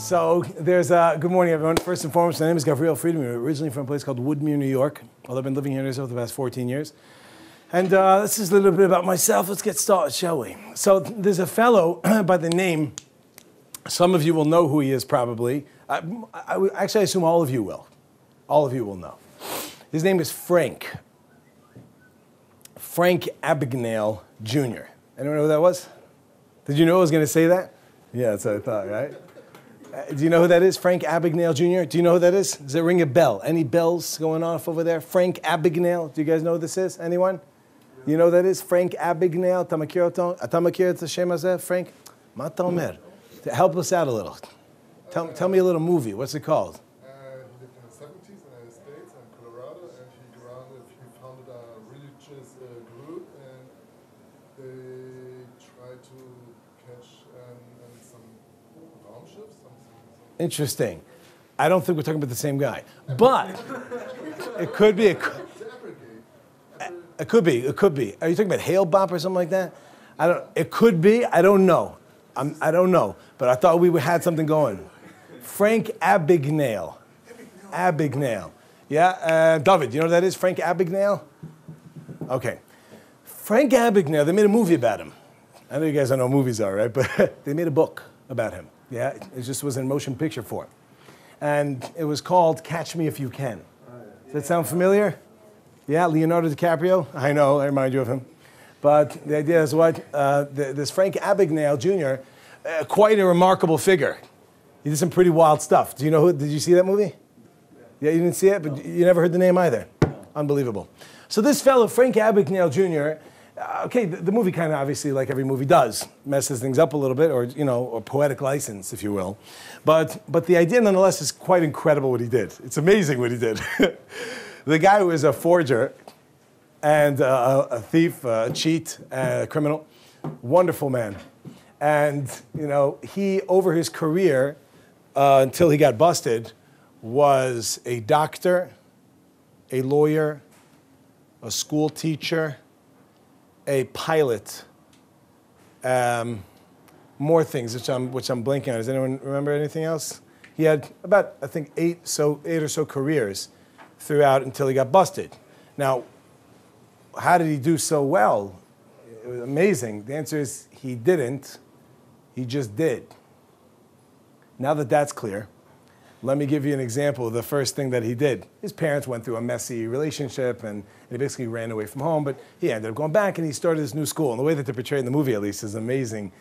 So there's good morning, everyone. First and foremost, my name is Gavriel Friedman. We're originally from a place called Woodmere, New York. Although I've been living here in Israel for the past 14 years. And this is a little bit about myself. Let's get started, shall we? So there's a fellow by the name, some of you will know who he is probably. Actually, I assume all of you will. All of you will know. His name is Frank Abagnale Jr. Anyone know who that was? Did you know I was going to say that? Yeah, that's what I thought, right? Do you know who that is? Frank Abagnale Jr.? Do you know who that is? Does it ring a bell? Any bells going off over there? Frank Abagnale. Do you guys know who this is? Anyone? You know who that is? Frank Abagnale. אתה מכיר את השם הזה, Frank? מה אתה אומר? Help us out a little. Tell me a little movie. What's it called? He lived in the 70s in the United States and Colorado, and he founded a religious group, and they tried to catch some bomb ships. Interesting. I don't think we're talking about the same guy, but it could be. It could be. Are you talking about Hail Bop or something like that? It could be. I don't know. I don't know. But I thought we had something going. Frank Abagnale. Abagnale. Yeah. David, you know what that is? Frank Abagnale. Okay. Frank Abagnale. They made a movie about him. I know you guys don't know what movies are, right? But they made a book about him. Yeah. It just was in motion picture form, and it was called Catch Me If You Can. Does that sound familiar? Yeah, Leonardo DiCaprio. I know, I remind you of him. But the idea is what? This Frank Abagnale Jr., quite a remarkable figure. He did some pretty wild stuff. Do you know who? Did you see that movie? Yeah, you didn't see it, but you never heard the name either. Unbelievable. So this fellow, Frank Abagnale Jr., okay, the movie kind of obviously, like every movie does, messes things up a little bit, or or poetic license, if you will. But the idea, nonetheless, is quite incredible what he did. It's amazing what he did. The guy was a forger and a thief, a cheat, a criminal. Wonderful man. And, he, over his career, until he got busted, was a doctor, a lawyer, a school teacher, a pilot, more things, which I'm blanking on. Does anyone remember anything else? He had about, I think, eight or so careers throughout until he got busted. Now, how did he do so well? It was amazing. The answer is he didn't. He just did. Now that that's clear, let me give you an example of the first thing that he did. His parents went through a messy relationship, and he basically ran away from home, but he ended up going back, and he started this new school. And the way that they're portrayed in the movie, at least, is amazing.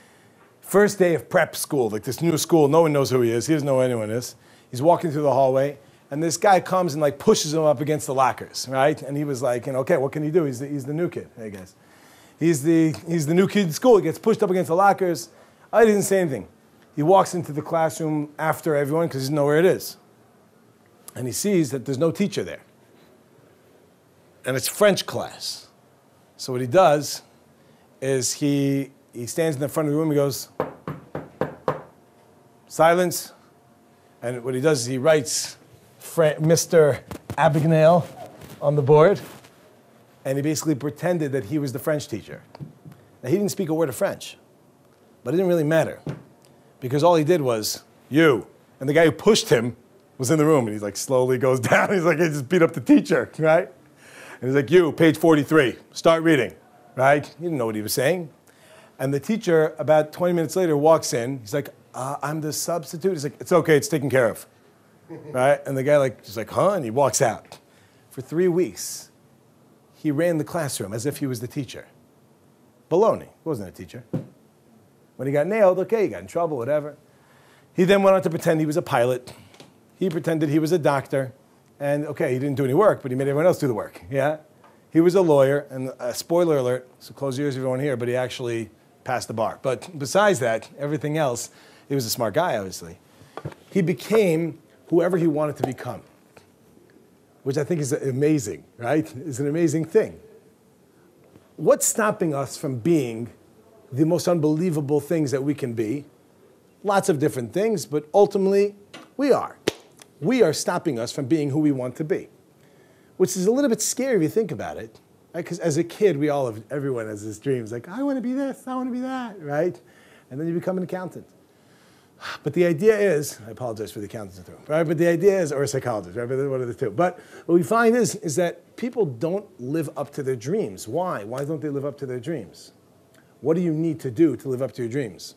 First day of prep school, like this new school, no one knows who he is. He doesn't know who anyone is. He's walking through the hallway, and this guy comes and pushes him up against the lockers, right? And he was like, okay, what can he do? He's the new kid, hey guys. He's the new kid in school. He gets pushed up against the lockers. I didn't say anything. He walks into the classroom after everyone because he doesn't know where it is. And he sees that there's no teacher there. And it's French class. So what he does is he stands in the front of the room and goes, silence. And what he does is he writes Mr. Abagnale on the board. And he basically pretended that he was the French teacher. Now, he didn't speak a word of French. But it didn't really matter. Because all he did was, you. And the guy who pushed him was in the room. And he's slowly goes down. He's like, I just beat up the teacher, right? And he's like, you, page 43, start reading, right? He didn't know what he was saying. And the teacher, about 20 minutes later, walks in. He's like, I'm the substitute. He's like, it's okay, it's taken care of, right? And the guy just like, huh? And he walks out. For 3 weeks, he ran the classroom as if he was the teacher. Baloney. He wasn't a teacher. When he got nailed, okay, he got in trouble, whatever. He then went on to pretend he was a pilot. He pretended he was a doctor. And, okay, he didn't do any work, but he made everyone else do the work, yeah? He was a lawyer, and spoiler alert, so close your ears if you want to hear, but he actually passed the bar. But besides that, everything else, he was a smart guy, obviously. He became whoever he wanted to become, which I think is amazing, right? It's an amazing thing. What's stopping us from being the most unbelievable things that we can be? Lots of different things, but ultimately, we are. We are stopping us from being who we want to be, which is a little bit scary if you think about it. Because as a kid, everyone has this dream. It's like, I want to be this, I want to be that, right? And then you become an accountant. But the idea is, I apologize for the accountants in the room, right? But the idea is, or a psychologist, right? But one of the two. But what we find is that people don't live up to their dreams. Why? Why don't they live up to their dreams? What do you need to do to live up to your dreams?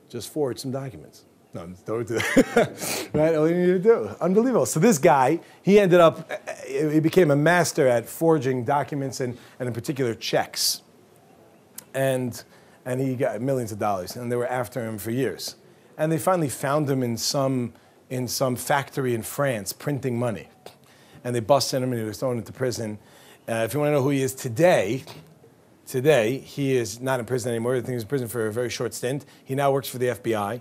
Just forward some documents. No, don't do that. Right? All you need to do. Unbelievable. So this guy, he ended up, he became a master at forging documents and in particular checks. And he got millions of dollars, and they were after him for years. And they finally found him in some factory in France printing money. And they busted him and he was thrown into prison. If you want to know who he is today, he is not in prison anymore. I think he was in prison for a very short stint. He now works for the FBI,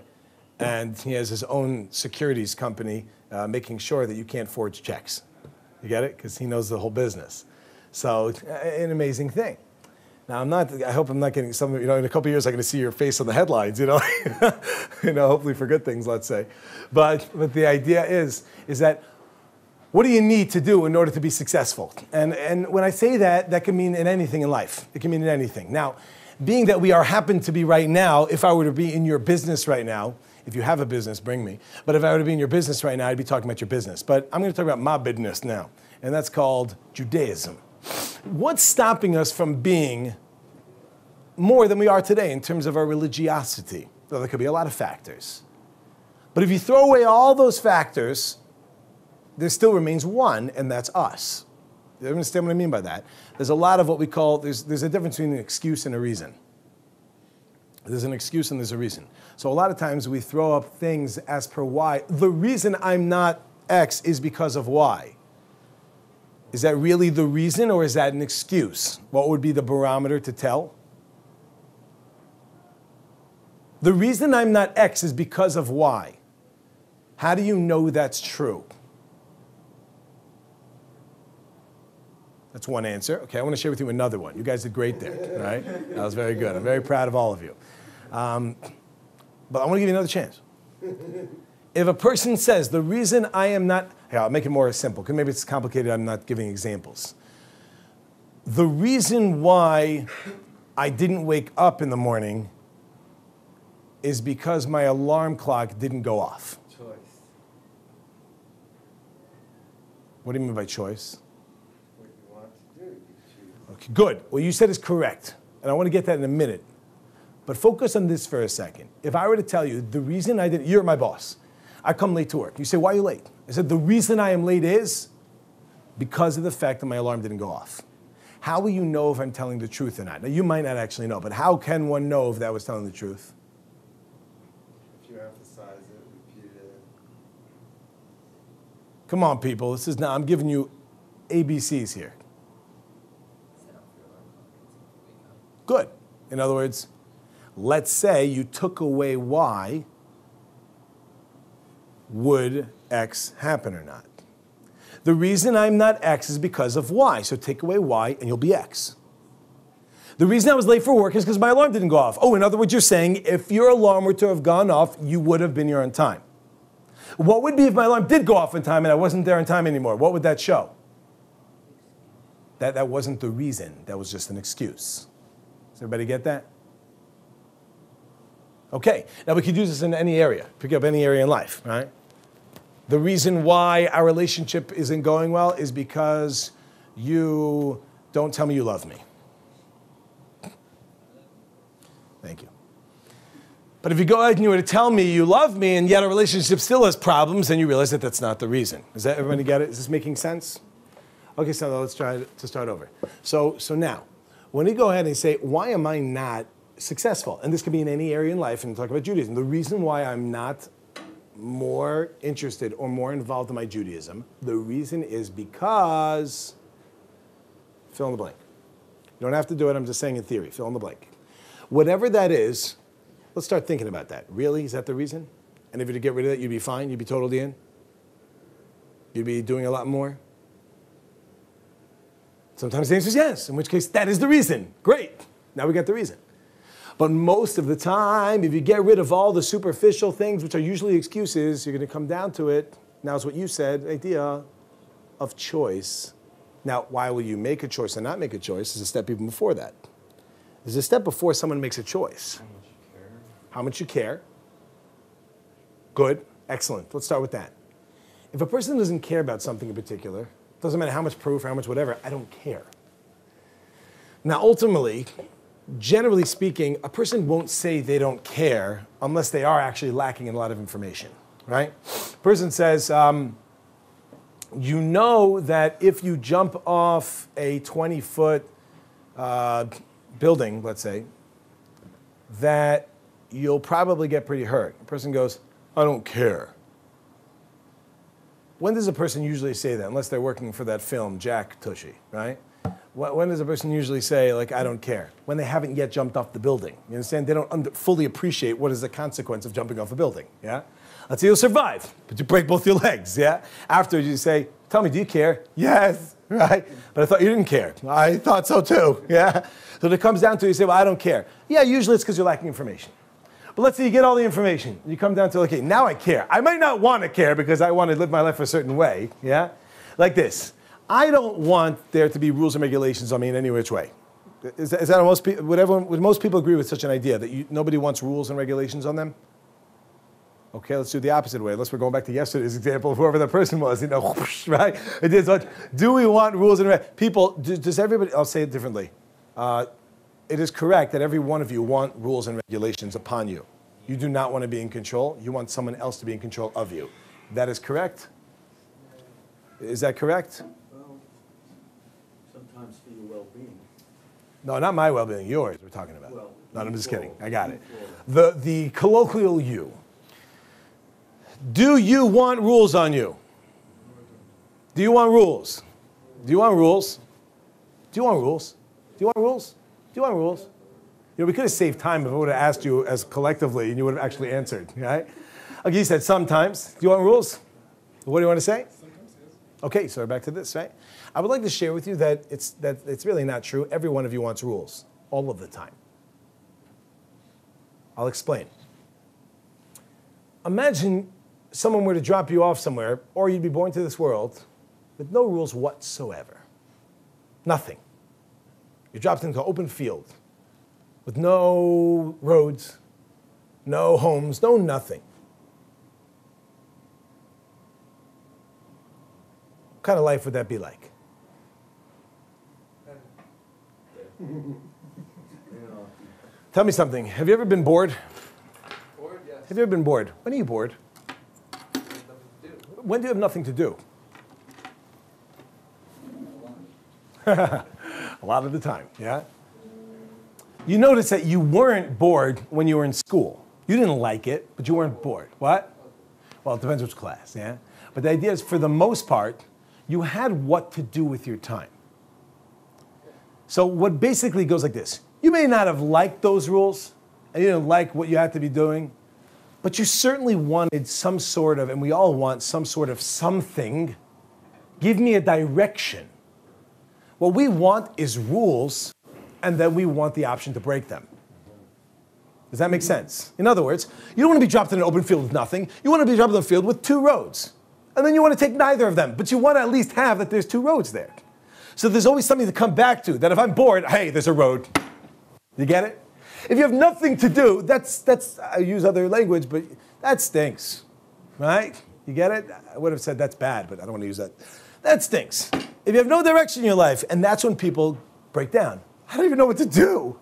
and he has his own securities company making sure that you can't forge checks. You get it? Because he knows the whole business. So an amazing thing. Now, I hope I'm not getting some, in a couple of years I'm going to see your face on the headlines, hopefully for good things, let's say. But the idea is that what do you need to do in order to be successful? And when I say that, that can mean in anything in life. It can mean in anything. Now, being that we happen to be right now, if I were to be in your business right now, if you have a business, bring me. But if I were to be in your business right now, I'd be talking about your business. But I'm going to talk about my business now, and that's called Judaism. What's stopping us from being more than we are today in terms of our religiosity? Well, there could be a lot of factors. But if you throw away all those factors, there still remains one, and that's us. You understand what I mean by that? There's a lot of what we call, there's a difference between an excuse and a reason. There's an excuse and there's a reason. So a lot of times we throw up things as per why. The reason I'm not X is because of Y. Is that really the reason, or is that an excuse? What would be the barometer to tell? The reason I'm not X is because of Y. How do you know that's true? That's one answer. Okay, I want to share with you another one. You guys did great there, all right? That was very good. I'm very proud of all of you. But I want to give you another chance. If a person says, the reason I am not, here, I'll make it more simple, because maybe it's complicated, I'm not giving examples. The reason why I didn't wake up in the morning is because my alarm clock didn't go off. Choice. What do you mean by choice? What you want to do, you choose. Okay, good. What you said is correct, and I want to get that in a minute. But focus on this for a second. If I were to tell you, the reason I didn't, you're my boss. I come late to work. You say, why are you late? I said, the reason I am late is because of the fact that my alarm didn't go off. How will you know if I'm telling the truth or not? Now, you might not actually know, but how can one know if that was telling the truth? If you emphasize it, repeat it. Come on, people. This is not, I'm giving you ABCs here. Good. In other words, let's say you took away Y, would X happen or not? The reason I'm not X is because of Y, so take away Y and you'll be X. The reason I was late for work is because my alarm didn't go off. Oh, in other words, you're saying if your alarm were to have gone off, you would have been here on time. What would be if my alarm did go off on time and I wasn't there on time anymore? What would that show? That wasn't the reason. That was just an excuse. Does everybody get that? Okay, now we could use this in any area. Pick up any area in life, right? The reason why our relationship isn't going well is because you don't tell me you love me. Thank you. But if you go ahead and you were to tell me you love me and yet our relationship still has problems, then you realize that that's not the reason. Does that, everybody get it? Is this making sense? Okay, so let's try to start over. So now, when you go ahead and say, why am I not successful? And this could be in any area in life, and talk about Judaism. The reason why I'm not more interested or more involved in my Judaism, the reason is because, fill in the blank. You don't have to do it, I'm just saying in theory, fill in the blank. Whatever that is, let's start thinking about that. Really, is that the reason? And if you were to get rid of that, you'd be fine, you'd be totally in? You'd be doing a lot more? Sometimes the answer is yes, in which case that is the reason. Great, now we got the reason. But most of the time, if you get rid of all the superficial things, which are usually excuses, you're going to come down to it. Now it's what you said, idea of choice. Now, why will you make a choice or not make a choice? There's a step even before that. There's a step before someone makes a choice. How much you care. How much you care. Good, excellent. Let's start with that. If a person doesn't care about something in particular, doesn't matter how much proof or how much whatever, I don't care. Now, ultimately, generally speaking, a person won't say they don't care unless they are actually lacking in a lot of information, right? A person says, you know that if you jump off a 20-foot building, let's say, that you'll probably get pretty hurt. A person goes, I don't care. When does a person usually say that? Unless they're working for that film, Jack Tushy, right? When does a person usually say, like, I don't care? When they haven't yet jumped off the building. You understand? They don't fully appreciate what is the consequence of jumping off a building, yeah? Let's say you'll survive, but you break both your legs, yeah? After you say, tell me, do you care? Yes, right? But I thought you didn't care. I thought so too, yeah? So it comes down to, you say, well, I don't care. Yeah, usually it's because you're lacking information. But let's say you get all the information. You come down to, okay, now I care. I might not want to care because I want to live my life a certain way, yeah? Like this. I don't want there to be rules and regulations on me in any which way. Is that most people, would most people agree with such an idea that nobody wants rules and regulations on them? Okay, let's do the opposite way. Unless we're going back to yesterday's example of whoever the person was, whoosh, right? It is what, do we want rules and regulations? People, does everybody, I'll say it differently. It is correct that every one of you want rules and regulations upon you. You do not want to be in control. You want someone else to be in control of you. That is correct? Is that correct? Well, sometimes for your well-being. No, not my well-being. Yours we're talking about. Well, no, I'm just kidding. I got it. The colloquial you. Do you want rules on you? Do you want rules? Do you want rules? Do you want rules? Do you want rules? Do you want rules? We could have saved time if I would have asked you as collectively and you would have actually answered, right? Okay, you said sometimes. Do you want rules? What do you want to say? Sometimes, yes. Okay, so we're back to this, right? I would like to share with you that it's really not true. Every one of you wants rules, all of the time. I'll explain. Imagine someone were to drop you off somewhere, or you'd be born to this world with no rules whatsoever. Nothing. You're dropped into an open field with no roads, no homes, no nothing. What kind of life would that be like? Tell me something. Have you ever been bored? Bored, yes. Have you ever been bored? When are you bored? Nothing to do. When do you have nothing to do? A lot of the time, yeah? You notice that you weren't bored when you were in school. You didn't like it, but you weren't bored. What? Well, it depends which class, yeah? But the idea is, for the most part, you had what to do with your time. So what basically goes like this. You may not have liked those rules, and you didn't like what you had to be doing, but you certainly wanted some sort of, and we all want some sort of something. Give me a direction. What we want is rules, and then we want the option to break them. Does that make sense? In other words, you don't want to be dropped in an open field with nothing. You want to be dropped in a field with two roads. And then you want to take neither of them, but you want to at least have that there's two roads there. So there's always something to come back to, that if I'm bored, hey, there's a road. You get it? If you have nothing to do, that's I use other language, but that stinks, right? You get it? I would have said that's bad, but I don't want to use that. That stinks. If you have no direction in your life, and that's when people break down. I don't even know what to do.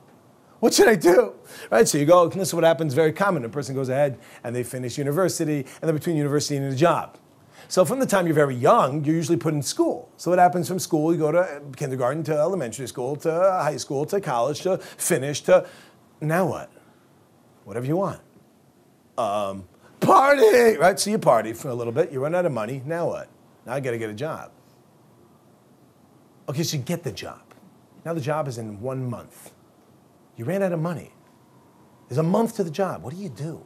What should I do? Right? So you go, and this is what happens very common. A person goes ahead and they finish university, and they're between university and a job. So from the time you're very young, you're usually put in school. So what happens from school? You go to kindergarten, to elementary school, to high school, to college, to finish, to now what? Whatever you want. Party! Right? So you party for a little bit. You run out of money. Now what? Now I got to get a job. Okay, so you get the job. Now the job is in 1 month. You ran out of money. There's a month to the job. What do you do?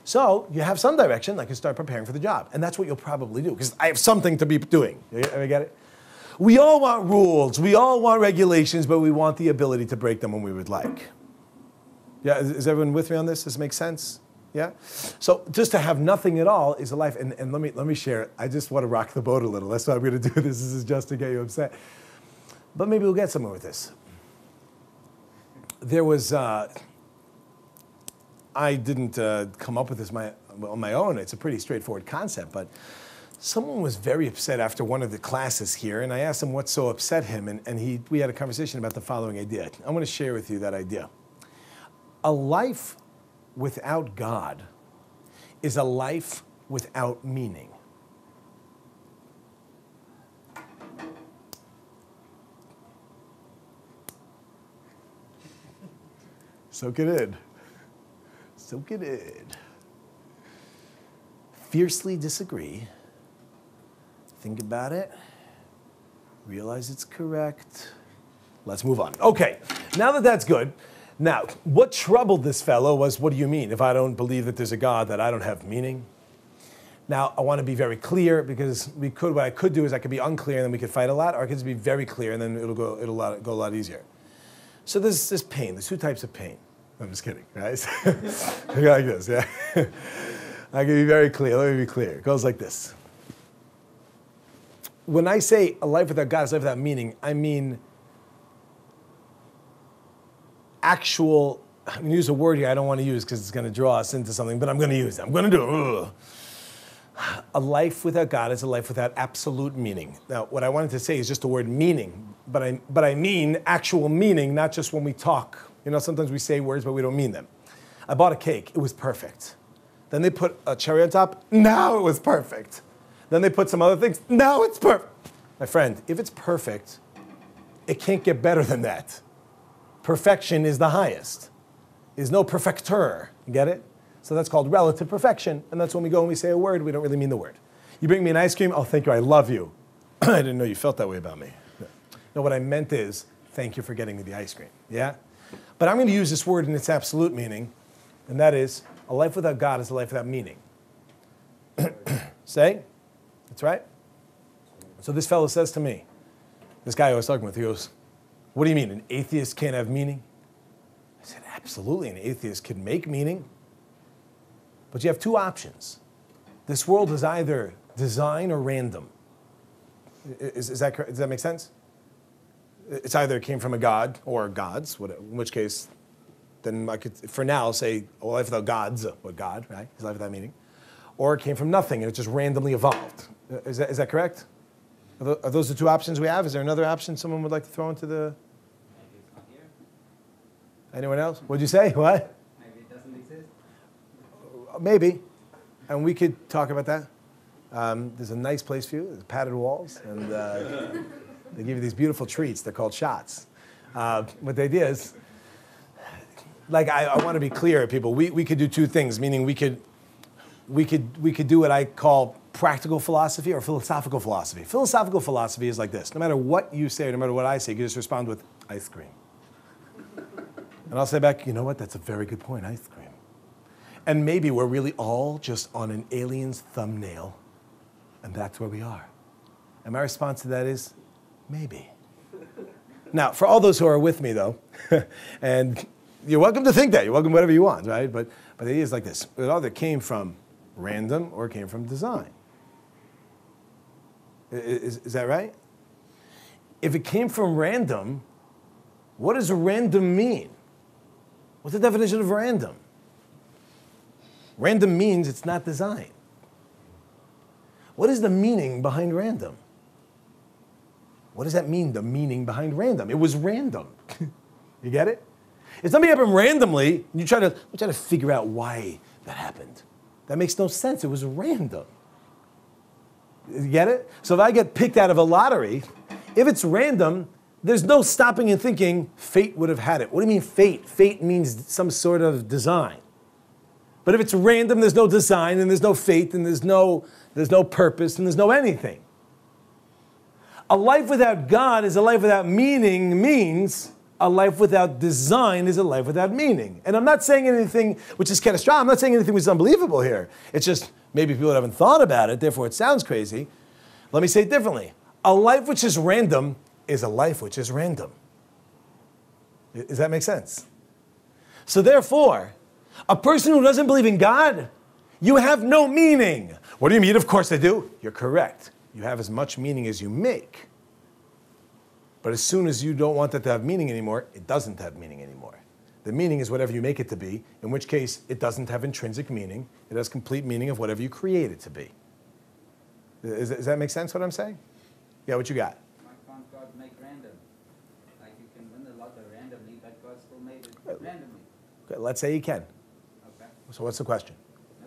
So you have some direction, like you start preparing for the job. And that's what you'll probably do, because I have something to be doing. You get it? We all want rules. We all want regulations, but we want the ability to break them when we would like. Yeah, is everyone with me on this? Does it make sense? Yeah? So just to have nothing at all is a life. And let me share it. I just want to rock the boat a little. That's why I'm going to do this. This is just to get you upset. But maybe we'll get somewhere with this. There was... I didn't come up with this on my own, it's a pretty straightforward concept, but someone was very upset after one of the classes here, and I asked him what so upset him, and we had a conversation about the following idea. I'm going to share with you that idea. A life without God is a life without meaning. Soak it in. Soak it in. Fiercely disagree. Think about it. Realize it's correct. Let's move on. Okay, now that that's good, now, what troubled this fellow was, what do you mean? If I don't believe that there's a God, that I don't have meaning? Now, I want to be very clear, because what I could do is I could be unclear and then we could fight a lot, or I could just be very clear and then it'll go a lot easier. So there's this pain. There's two types of pain. I'm just kidding, right? Like this, yeah? I can be very clear. Let me be clear. It goes like this. When I say a life without God is a life without meaning, I mean actual, I'm going to use a word here I don't want to use because it's going to draw us into something, but I'm going to use it. I'm going to do it. Ugh. A life without God is a life without absolute meaning. Now, what I wanted to say is just the word meaning, but I mean actual meaning, not just when we talk. You know, sometimes we say words, but we don't mean them. I bought a cake. It was perfect. Then they put a cherry on top. Now it was perfect. Then they put some other things. Now it's perfect. My friend, if it's perfect, it can't get better than that. Perfection is the highest. There's no perfecter. You get it? So that's called relative perfection. And that's when we go and we say a word, we don't really mean the word. You bring me an ice cream, oh, thank you, I love you. I didn't know you felt that way about me. No, what I meant is, thank you for getting me the ice cream. Yeah? But I'm going to use this word in its absolute meaning, and that is, a life without God is a life without meaning. Say? That's right. So this fellow says to me, this guy I was talking with, he goes, what do you mean, an atheist can't have meaning? I said, absolutely, an atheist can make meaning. But you have two options. This world is either design or random. Is that correct? Does that make sense? It's either it came from a god or gods, in which case, then I could, for now, say, a life without gods, but God, right? Is life without meaning. Or it came from nothing and it just randomly evolved. Is that correct? Are those the two options we have? Is there another option someone would like to throw into the... Maybe it's not here. Anyone else? What'd you say? What? Maybe it doesn't exist. Maybe. And we could talk about that. There's a nice place for you. There's padded walls. And they give you these beautiful treats. They're called shots. But the idea is, like, I want to be clear, people. We could do two things, meaning we could do what I call practical philosophy or philosophical philosophy. Philosophical philosophy is like this. No matter what you say or no matter what I say, you just respond with ice cream. And I'll say back, you know what? That's a very good point, ice cream. And maybe we're really all just on an alien's thumbnail, and that's where we are. And my response to that is, maybe. Now, for all those who are with me, though, and you're welcome to think that. You're welcome to whatever you want, right? But the idea is like this. It either came from random or it came from design. Is that right? If it came from random, what does random mean? What's the definition of random? Random means it's not designed. What is the meaning behind random? What does that mean, the meaning behind random? It was random. You get it? If something happened randomly, and you try to figure out why that happened. That makes no sense. It was random. You get it? So if I get picked out of a lottery, if it's random, there's no stopping and thinking, fate would have had it. What do you mean fate? Fate means some sort of design. But if it's random, there's no design, and there's no fate, and there's no purpose, and there's no anything. A life without God is a life without meaning means a life without design is a life without meaning. And I'm not saying anything which is catastrophic. I'm not saying anything which is unbelievable here. It's just maybe people haven't thought about it, therefore it sounds crazy. Let me say it differently. A life which is random is a life which is random. Does that make sense? So therefore, a person who doesn't believe in God, you have no meaning. What do you mean? Of course I do. You're correct. You have as much meaning as you make. But as soon as you don't want that to have meaning anymore, it doesn't have meaning anymore. The meaning is whatever you make it to be, in which case it doesn't have intrinsic meaning. It has complete meaning of whatever you create it to be. Does that make sense, what I'm saying? Yeah, what you got? Why can't God make random? Like you can win the lotto randomly, but God still made it randomly. Okay, let's say you can. Okay. So what's the question?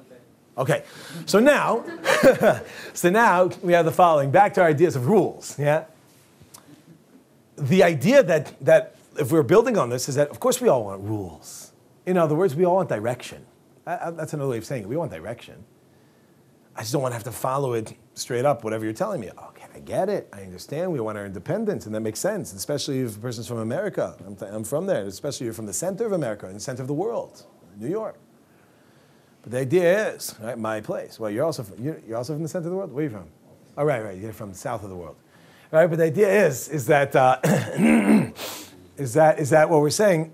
Okay. Okay, so now, we have the following. Back to our ideas of rules, yeah? The idea that if we're building on this is that, of course, we all want rules. In other words, we all want direction. That's another way of saying it. We want direction. I just don't want to have to follow it straight up, whatever you're telling me. Okay, I get it. I understand. We want our independence, and that makes sense, especially if a person's from America. I'm from there, especially if you're from the center of America, in the center of the world, New York. But the idea is, right, my place. Well, you're also from the center of the world? Where are you from? Oh, right. You're from the south of the world. Right, but the idea is that is that what we're saying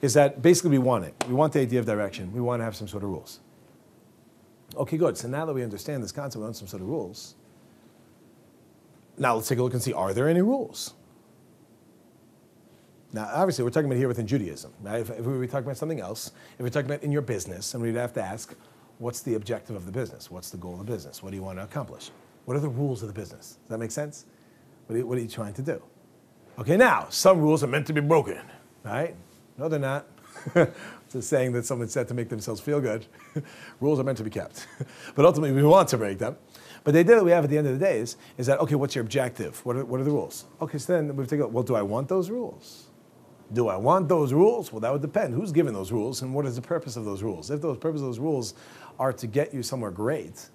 is that basically we want it. We want the idea of direction. We want to have some sort of rules. Okay, good. So now that we understand this concept, we want some sort of rules. Now let's take a look and see, are there any rules? Now, obviously, we're talking about here within Judaism. Right? If we were talking about something else, if we're talking about in your business, and we'd have to ask, what's the objective of the business? What's the goal of the business? What do you want to accomplish? What are the rules of the business? Does that make sense? What are you trying to do? Okay, now, some rules are meant to be broken, right? No, they're not. It's a saying that someone said to make themselves feel good. Rules are meant to be kept. But ultimately, we want to break them. But the idea that we have at the end of the day is that, okay, what's your objective? What are the rules? Okay, so then we take a look, well, do I want those rules? Do I want those rules? Well, that would depend. Who's giving those rules, and what is the purpose of those rules? If the purpose of those rules are to get you somewhere great,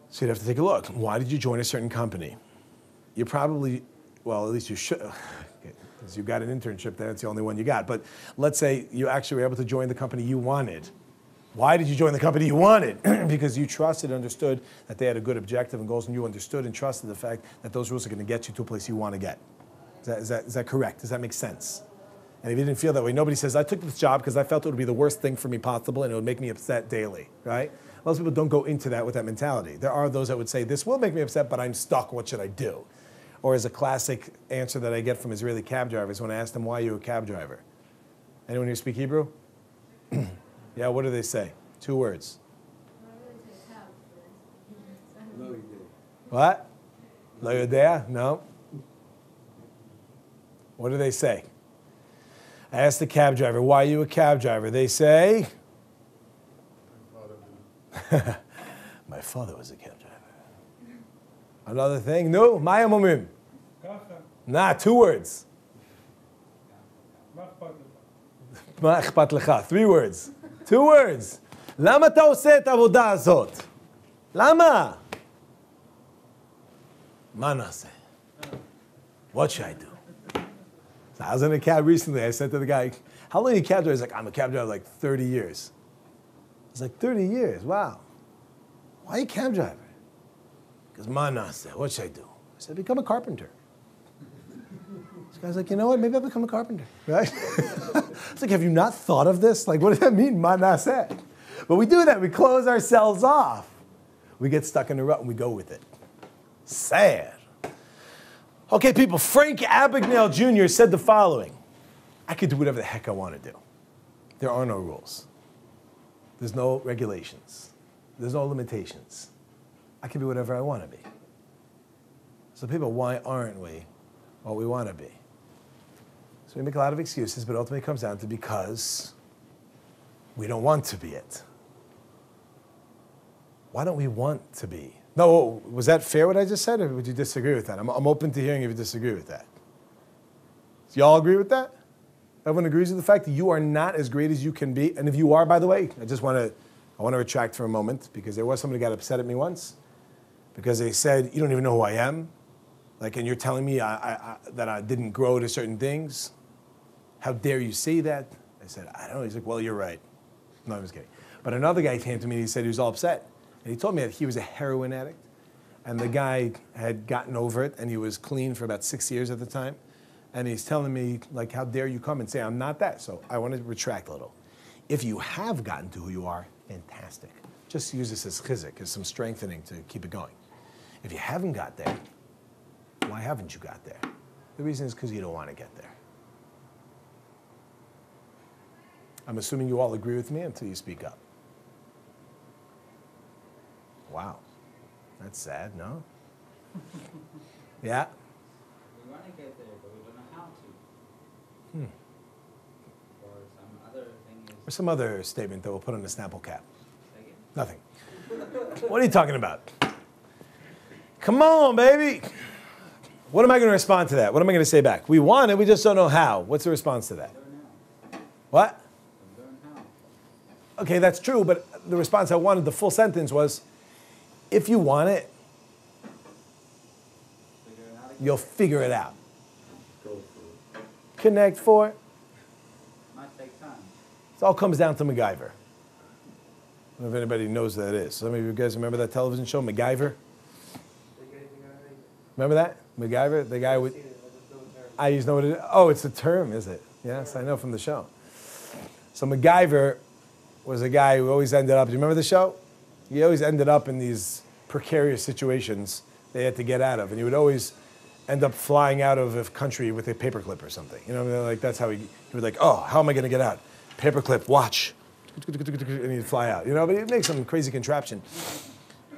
so you'd have to take a look. Why did you join a certain company? You probably, well, at least you should, because you got an internship there, it's the only one you got. But let's say you actually were able to join the company you wanted. Why did you join the company you wanted? Because you trusted and understood that they had a good objective and goals, and you understood and trusted the fact that those rules are going to get you to a place you want to get. Is that correct? Does that make sense? And if you didn't feel that way, nobody says, I took this job because I felt it would be the worst thing for me possible and it would make me upset daily, right? Most people don't go into that with that mentality. There are those that would say, this will make me upset, but I'm stuck, what should I do? Or as a classic answer that I get from Israeli cab drivers when I ask them, why are you a cab driver? Anyone here speak Hebrew? Yeah, what do they say? 2 words. What? Lo yodea? No. What do they say? I asked the cab driver, why are you a cab driver? They say, my father was a cab driver. Another thing, no, maya momim. Nah, 2 words. Ma akhpat lecha. 3 words. 2 words. למה אתה עושה את העבודה הזאת? למה? מה נעשה? What should I do? So I was in a cab recently. I said to the guy, how long are you a cab driver? He's like, I'm a cab driver like 30 years. I was like, 30 years? Wow. Why are you a cab driver? Because ma nase, what should I do? I said, become a carpenter. This guy's like, you know what? Maybe I'll become a carpenter, right? It's like, have you not thought of this? Like, what does that mean, ma nase? But we do that. We close ourselves off. We get stuck in a rut and we go with it. Sad. Okay, people, Frank Abagnale Jr. said the following. I could do whatever the heck I want to do. There are no rules. There's no regulations. There's no limitations. I can be whatever I want to be. So people, why aren't we what we want to be? So we make a lot of excuses, but ultimately it comes down to because we don't want to be it. Why don't we want to be? No, was that fair what I just said, or would you disagree with that? I'm open to hearing if you disagree with that. Do y'all agree with that? Everyone agrees with the fact that you are not as great as you can be. And if you are, by the way, I want to retract for a moment, because there was somebody who got upset at me once because they said, you don't even know who I am. Like, and you're telling me that I didn't grow to certain things. How dare you say that? I said, I don't know. He's like, well, you're right. No, I was kidding. But another guy came to me and he said he was all upset. And he told me that he was a heroin addict. And the guy had gotten over it, and he was clean for about 6 years at the time. And he's telling me, like, how dare you come and say I'm not that? So I want to retract a little. If you have gotten to who you are, fantastic. Just use this as chizik, as some strengthening to keep it going. If you haven't got there, why haven't you got there? The reason is because you don't want to get there. I'm assuming you all agree with me until you speak up. Wow. That's sad, no? Yeah? We want to get there, but we don't know how to. Or some other thing Or is... some other statement that we'll put on the Snapple cap. Second? Nothing. What are you talking about? Come on, baby. What am I going to respond to that? What am I going to say back? We want it, we just don't know how. What's the response to that? Learn how. What? Learn how. Okay, that's true, but the response I wanted, the full sentence was, if you want it, Figure it out again. you'll figure it out. Go for it. Connect for it. Might take time. It all comes down to MacGyver. I don't know if anybody knows what that is. Some of you guys remember that television show, MacGyver? Remember that? MacGyver? The guy with... I just know what it is. Oh, it's a term, is it? Yes, I know from the show. So MacGyver was a guy who always ended up... Do you remember the show? He always ended up in these precarious situations they had to get out of. And he would always end up flying out of a country with a paperclip or something. You know, like that's how he would like, oh, how am I going to get out? Paperclip, watch. And he'd fly out. You know, but he'd make some crazy contraption.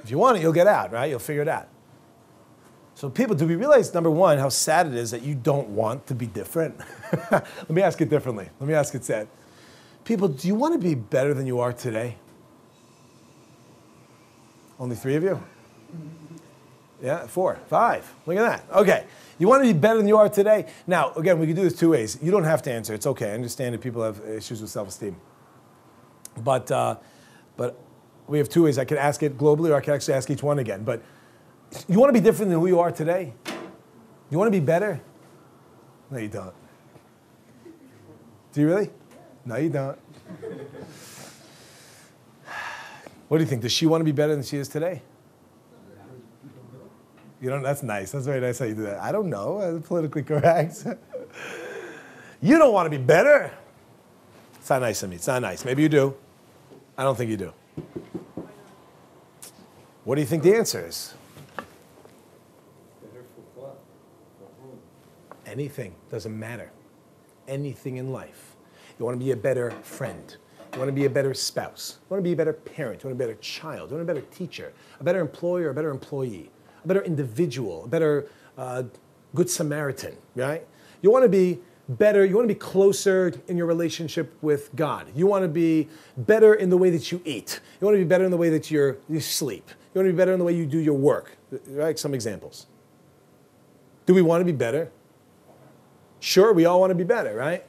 If you want it, you'll get out, right? You'll figure it out. So people, do we realize, number one, how sad it is that you don't want to be different? Let me ask it differently. Let me ask it sad. People, do you want to be better than you are today? Only 3 of you? Yeah, 4, 5. Look at that. Okay. You want to be better than you are today? Now, again, we can do this 2 ways. You don't have to answer. It's okay. I understand that people have issues with self-esteem. But we have 2 ways. I can ask it globally, or I can actually ask each one again. But you want to be different than who you are today? You want to be better? No, you don't. Do you really? No, you don't. What do you think? Does she want to be better than she is today? You don't. That's nice. That's very nice how you do that. I don't know. That's politically correct. You don't want to be better. It's not nice of me. It's not nice. Maybe you do. I don't think you do. What do you think the answer is? Better for what? For whom? Anything. Doesn't matter. Anything in life. You want to be a better friend. You want to be a better spouse. You want to be a better parent. You want to be a better child. You want to be a better teacher, a better employer, a better employee, a better individual, a better good Samaritan, right? You want to be better. You want to be closer in your relationship with God. You want to be better in the way that you eat. You want to be better in the way that you sleep. You want to be better in the way you do your work, right? Some examples. Do we want to be better? Sure, we all want to be better, right?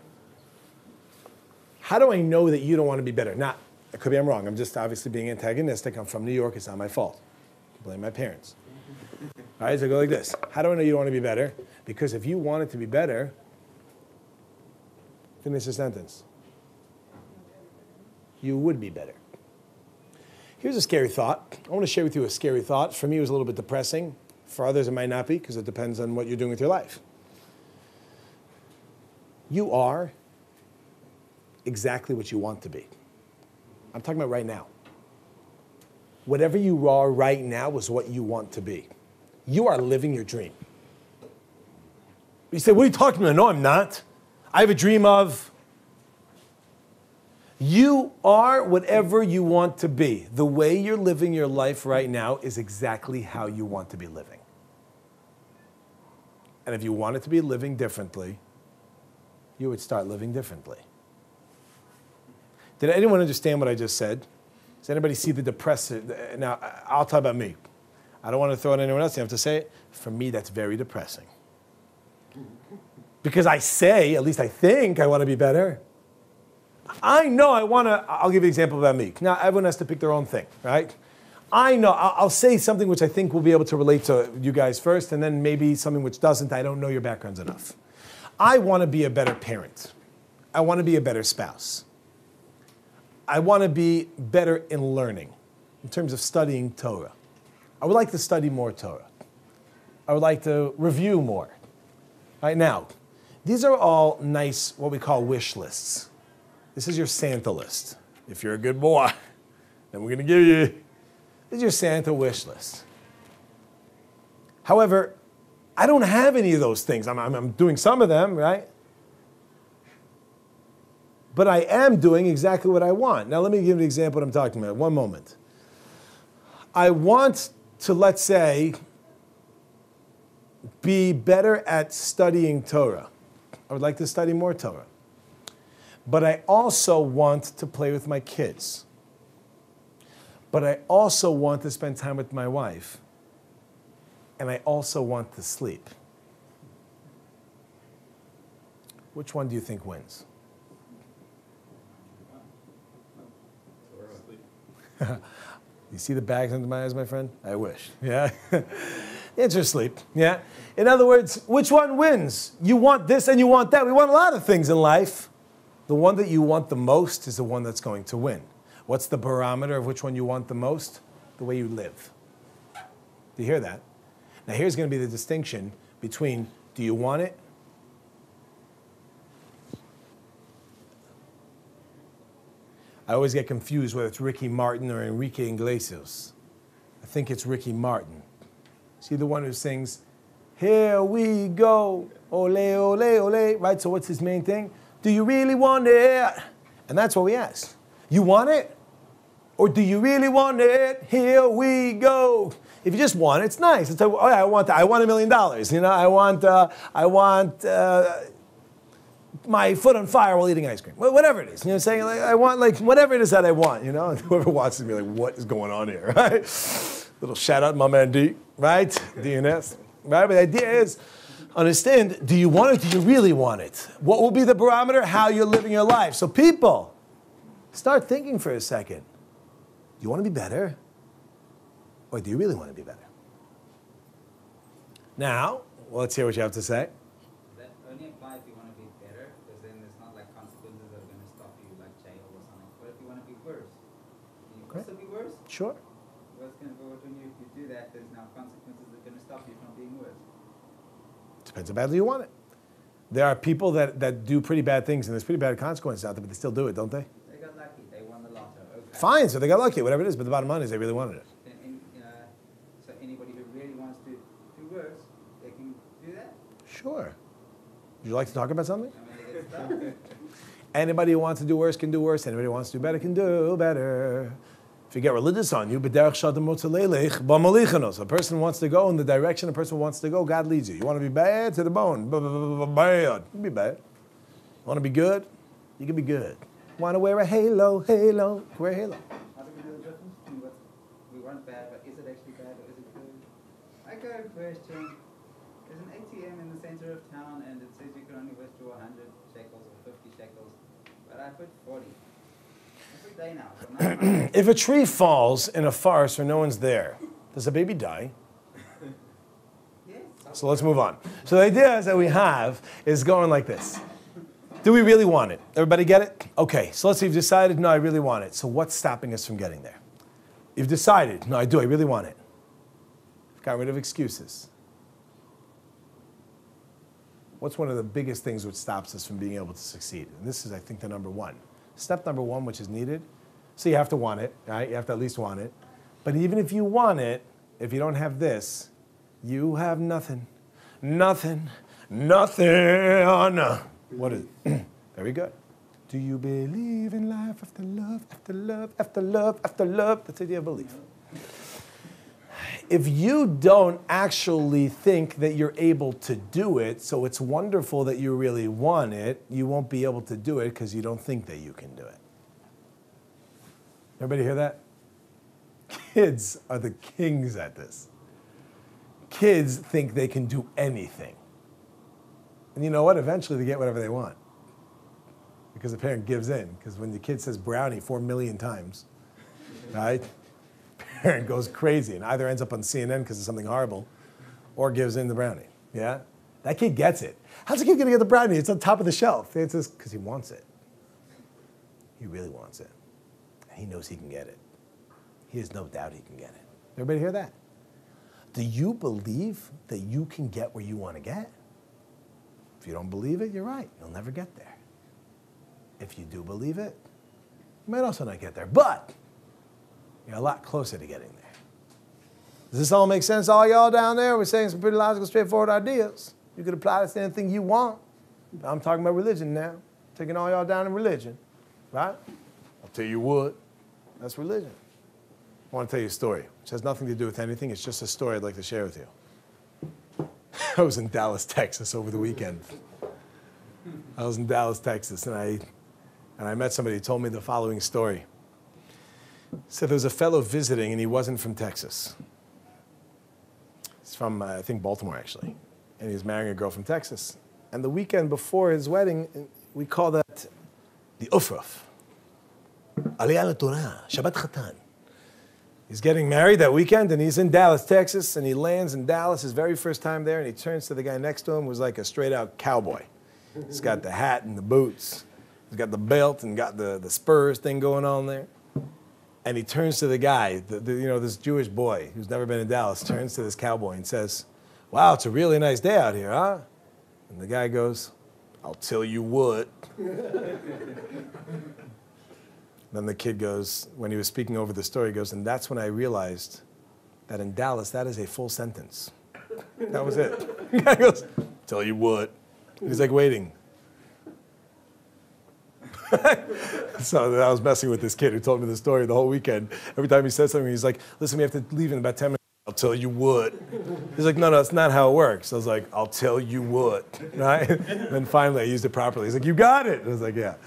How do I know that you don't want to be better? Now, it could be I'm wrong. I'm just obviously being antagonistic. I'm from New York. It's not my fault. I blame my parents. All right, so I go like this. How do I know you don't want to be better? Because if you wanted to be better, finish the sentence. You would be better. Here's a scary thought. I want to share with you a scary thought. For me, it was a little bit depressing. For others, it might not be, because it depends on what you're doing with your life. You are exactly what you want to be. I'm talking about right now. Whatever you are right now is what you want to be. You are living your dream. You say, what are you talking about? No, I'm not. I have a dream of... You are whatever you want to be. The way you're living your life right now is exactly how you want to be living. And if you wanted to be living differently, you would start living differently. Did anyone understand what I just said? Does anybody see the depressive? Now, I'll talk about me. I don't want to throw it at anyone else. You have to say it. For me, that's very depressing. Because I say, at least I think, I want to be better. I know I want to. I'll give you an example about me. Now, everyone has to pick their own thing, right? I know. I'll say something which I think will be able to relate to you guys first, and then maybe something which doesn't. I don't know your backgrounds enough. I want to be a better parent. I want to be a better spouse. I want to be better in learning, in terms of studying Torah. I would like to study more Torah. I would like to review more. Right now, these are all nice, what we call wish lists. This is your Santa list. If you're a good boy, then we're going to give you, this is your Santa wish list. However, I don't have any of those things. I'm doing some of them, right? but I am doing exactly what I want. Now let me give you an example of what I'm talking about. One moment. I want to, let's say, be better at studying Torah. I would like to study more Torah. But I also want to play with my kids. But I also want to spend time with my wife. And I also want to sleep. Which one do you think wins? You see the bags under my eyes, my friend? I wish. Yeah? Answer sleep. Yeah? In other words, which one wins? You want this and you want that. We want a lot of things in life. The one that you want the most is the one that's going to win. What's the barometer of which one you want the most? The way you live. Do you hear that? Now here's going to be the distinction between do you want it? I always get confused whether it's Ricky Martin or Enrique Iglesias. I think it's Ricky Martin. See the one who sings, "Here we go, ole, ole, ole," right? So what's his main thing? Do you really want it? And that's what we ask. You want it? Or do you really want it? Here we go. If you just want it, it's nice. It's like, oh yeah, I want $1 million. You know, I want my foot on fire while eating ice cream. Whatever it is. You know what I'm saying? Like, I want whatever it is that I want, you know? And whoever wants to be like, what is going on here, right? Little shout out, my man D, right? DNS, right? But the idea is, understand, do you want it? Do you really want it? What will be the barometer? How you're living your life. So people, start thinking for a second. Do you want to be better? Or do you really want to be better? Now, let's hear what you have to say. That only applies if you want to be better, because then there's not like consequences that are going to stop you, like jail or something. But if you want to be worse, can you also be worse? Sure. What's going to go when you do that? There's now consequences that are going to stop you from being worse. Depends how badly you want it. There are people that do pretty bad things, and there's pretty bad consequences out there, but they still do it, don't they? They got lucky. They won the lotto. Okay. Fine, so they got lucky, whatever it is, but the bottom line is they really wanted it. So anybody who really wants to do worse, they can do that? Sure. Would you like to talk about something? I mean, they get stuck. Anybody who wants to do worse can do worse. Anybody who wants to do better can do better. If you get religious on you, a person wants to go in the direction a person wants to go, God leads you. You want to be bad to the bone, bad. You can be bad. You want to be good? You can be good. Want to wear a halo, wear a halo. How do we know the difference between what we want bad, but is it actually bad or is it good? I got a question. There's an ATM in the center of town and it says you can only withdraw 100 shekels or 50 shekels, but I put 40. Every day now. So now If a tree falls in a forest where no one's there, does a baby die? yes. So let's move on. So the idea is that we have is going like this. Do we really want it? Everybody get it? Okay, so let's say you've decided, no, I really want it. So what's stopping us from getting there? You've decided, no, I do, I really want it. You've got rid of excuses. What's one of the biggest things which stops us from being able to succeed? And this is, I think, the number one. Step number one, which is needed. So you have to want it, right? You have to at least want it. But even if you want it, if you don't have this, you have nothing. Nothing. Nothing. What is it? Very good. Do you believe in life after love, after love, after love, after love? That's the idea of belief. If you don't actually think that you're able to do it, so it's wonderful that you really want it, you won't be able to do it because you don't think that you can do it. Everybody hear that? Kids are the kings at this. Kids think they can do anything. And you know what? Eventually they get whatever they want. Because the parent gives in. Because when the kid says brownie 4 million times, right? Parent goes crazy and either ends up on CNN because of something horrible or gives in the brownie. Yeah? That kid gets it. How's the kid going to get the brownie? It's on top of the shelf. It's just because he wants it. He really wants it. And he knows he can get it. He has no doubt he can get it. Everybody hear that? Do you believe that you can get where you want to get? If you don't believe it, you're right. You'll never get there. If you do believe it, you might also not get there. But you're a lot closer to getting there. Does this all make sense? All y'all down there, we're saying some pretty logical, straightforward ideas. You could apply this to anything you want. I'm talking about religion now. Taking all y'all down in religion. right? I'll tell you would. That's religion. I want to tell you a story, which has nothing to do with anything. It's just a story I'd like to share with you. I was in Dallas, Texas over the weekend. I was in Dallas, Texas, and I met somebody who told me the following story. He said there was a fellow visiting, and he wasn't from Texas. He's from, I think, Baltimore, actually. And he was marrying a girl from Texas. And the weekend before his wedding, we call that the Ufraf. Aish HaTorah, Shabbat Chatan. He's getting married that weekend, and he's in Dallas, Texas, and he lands in Dallas his very first time there, and he turns to the guy next to him, who's like a straight-out cowboy. He's got the hat and the boots. He's got the belt and got the spurs thing going on there. And he turns to the guy, this Jewish boy who's never been in Dallas, turns to this cowboy and says, "Wow, it's a really nice day out here, huh?" And the guy goes, "I'll tell you what." Then the kid goes, when he was speaking over the story, he goes, "And that's when I realized that in Dallas, that is a full sentence." That was it. The guy goes, "Tell you what." He's like waiting. So I was messing with this kid who told me the story the whole weekend. Every time he said something, he's like, "Listen, we have to leave in about 10 minutes. I'll tell you what." He's like, "No, that's not how it works." I was like, "I'll tell you what." Right? And then finally I used it properly. He's like, "You got it." I was like, "Yeah."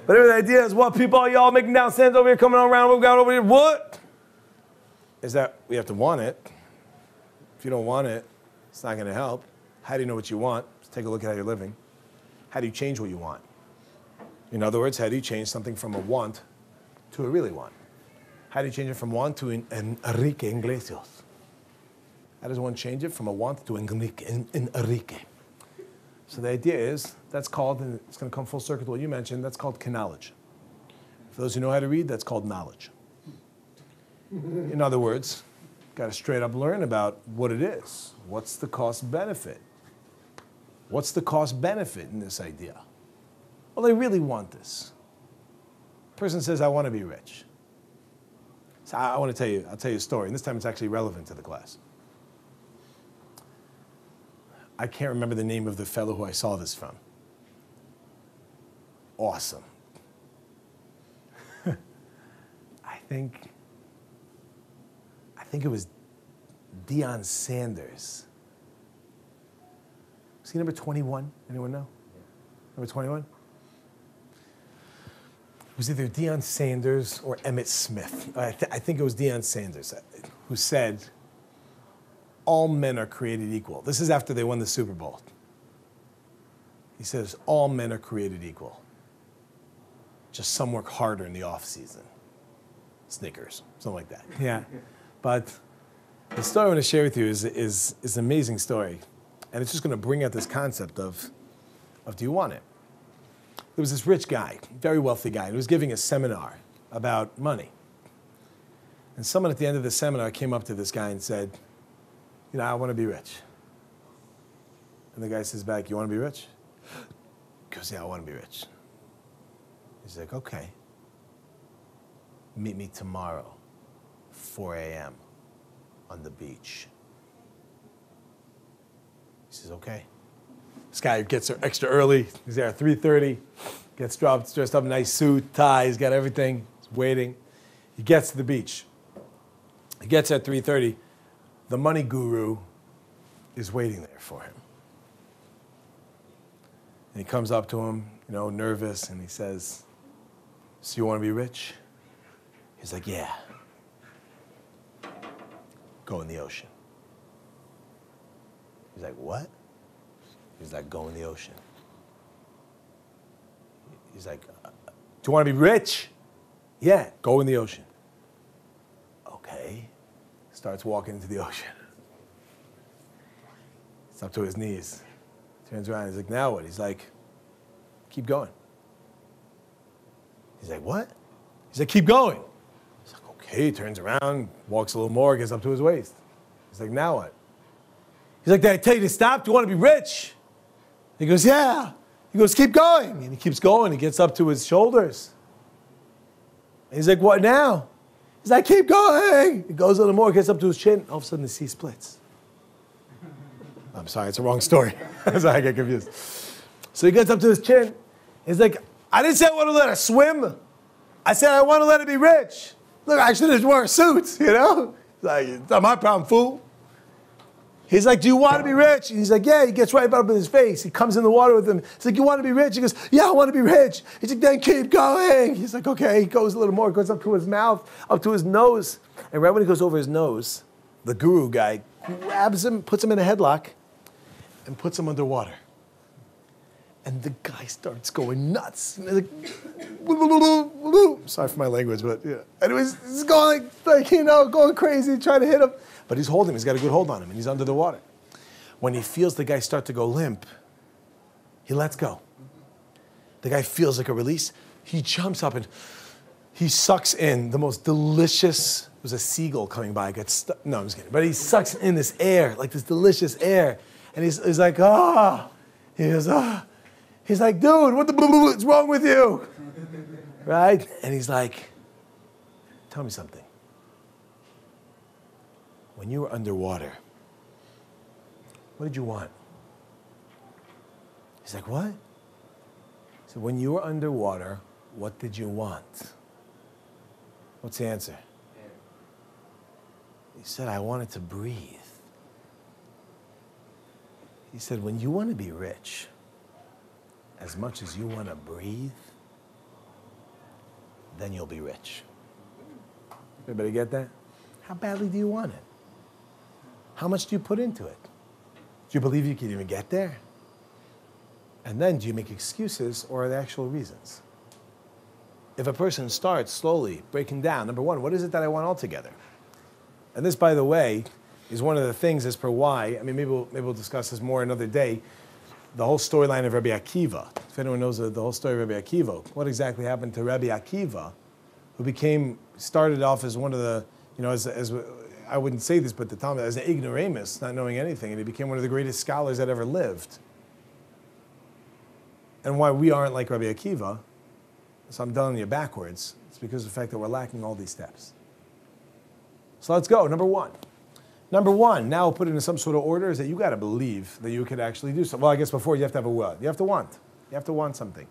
But the idea is, what people, all y'all making down stands over here, coming around, what we got over here, what? Is that we have to want it. If you don't want it, it's not going to help. How do you know what you want? Just take a look at how you're living. How do you change what you want? In other words, how do you change something from a want to a really want? How do you change it from want to an Enrique Iglesias? How does one change it from a want to an Enrique? So the idea is, that's called, and it's going to come full circle to what you mentioned, that's called knowledge. For those who know how to read, that's called knowledge. In other words, got to straight up learn about what it is. What's the cost benefit? What's the cost benefit in this idea? Well, they really want this. Person says, "I want to be rich." So I'll tell you a story, and this time it's actually relevant to the class. I can't remember the name of the fellow who I saw this from. Awesome. I think it was Deion Sanders. Was he number 21? Anyone know? Number 21? It was either Deion Sanders or Emmett Smith. I think it was Deion Sanders who said, "All men are created equal." This is after they won the Super Bowl. He says, "All men are created equal. Just some work harder in the off season." Snickers, something like that. Yeah. But the story I want to share with you is an amazing story. And it's just going to bring out this concept of do you want it? There was this rich guy, very wealthy guy, and he was giving a seminar about money. And someone at the end of the seminar came up to this guy and said, "I want to be rich." And the guy says back, "You want to be rich?" He goes, "Yeah, I want to be rich." He's like, "Okay. Meet me tomorrow, 4 a.m. on the beach." He says, "Okay." This guy gets there extra early. He's there at 3:30, gets dressed up, nice suit, tie, he's got everything. He's waiting. He gets to the beach. He gets at 3:30. The money guru is waiting there for him. And he comes up to him, nervous, and he says, "So you want to be rich?" He's like, "Yeah." "Go in the ocean." He's like, "What?" He's like, "Go in the ocean." He's like, "Do you want to be rich?" "Yeah, go in the ocean." Okay. Starts walking into the ocean. It's up to his knees. Turns around, he's like, "Now what?" He's like, "Keep going." He's like, "What?" He's like, "Keep going." He's like, "Okay." He turns around, walks a little more, gets up to his waist. He's like, "Now what?" He's like, "Did I tell you to stop? Do you want to be rich?" He goes, "Yeah." He goes, "Keep going." And he keeps going. He gets up to his shoulders. And he's like, "What now?" He's like, "Keep going." He goes a little more, gets up to his chin. All of a sudden, the sea splits. I'm sorry, it's a wrong story. That's why I get confused. So he gets up to his chin. He's like, I didn't say I want to let her swim. I said I want to let her be rich. Look, I should have wore a suit, you know? Like, it's not my problem, fool. He's like, do you want to be rich? And he's like, yeah. He gets right up in his face. He comes in the water with him. He's like, you want to be rich? He goes, yeah, I want to be rich. He's like, then keep going. He's like, okay. He goes a little more, goes up to his mouth, up to his nose. And right when he goes over his nose, the guru guy grabs him, puts him in a headlock, and puts him underwater. And the guy starts going nuts. And like, sorry for my language, but yeah. And he's going like, you know, going crazy, trying to hit him. But he's holding him. He's got a good hold on him, and he's under the water. When he feels the guy start to go limp, he lets go. The guy feels like a release. He jumps up and he sucks in the most delicious. It was a seagull coming by. Gets stuck. No, I'm just kidding. But he sucks in this air, like this delicious air, and he's like, ah. He goes, ah. He's like, dude, what's wrong with you? Right? And he's like, tell me something. When you were underwater, what did you want? He's like, what? So when you were underwater, what did you want? What's the answer? He said, I wanted to breathe. He said, when you want to be rich, as much as you want to breathe, then you'll be rich. Everybody get that? How badly do you want it? How much do you put into it? Do you believe you can even get there? And then do you make excuses or are there actual reasons? If a person starts slowly breaking down, number one, what is it that I want altogether? And this, by the way, is one of the things as per why, I mean, maybe we'll discuss this more another day, the whole storyline of Rabbi Akiva. If anyone knows the whole story of Rabbi Akiva, what exactly happened to Rabbi Akiva, who started off as one of the, you know, as I wouldn't say this, but the Talmud, as an ignoramus, not knowing anything, and he became one of the greatest scholars that ever lived. And why we aren't like Rabbi Akiva, so I'm telling you backwards, it's because of the fact that we're lacking all these steps. So let's go, number one. Number one, now put it in some sort of order, is that you got to believe that you could actually do something. Well, I guess before you have to have a will. You have to want. You have to want something.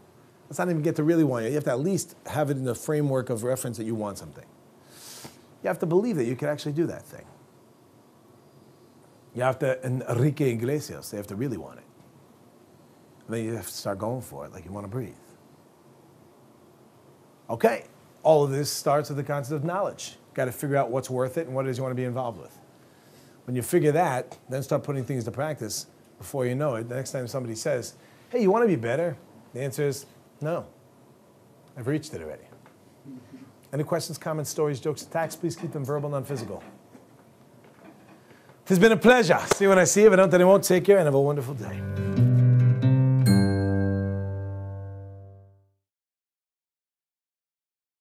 Let's not even get to really want it. You have to at least have it in the framework of reference that you want something. You have to believe that you can actually do that thing. You have to, Enrique Iglesias, they have to really want it. And then you have to start going for it like you want to breathe. Okay, all of this starts with the concept of knowledge. You've got to figure out what's worth it and what it is you want to be involved with. When you figure that, then start putting things to practice. Before you know it, the next time somebody says, hey, you want to be better? The answer is, no. I've reached it already. Any questions, comments, stories, jokes, attacks? Please keep them verbal, non-physical. It has been a pleasure. See you when I see you. If I don't, then I won't. Take care and have a wonderful day.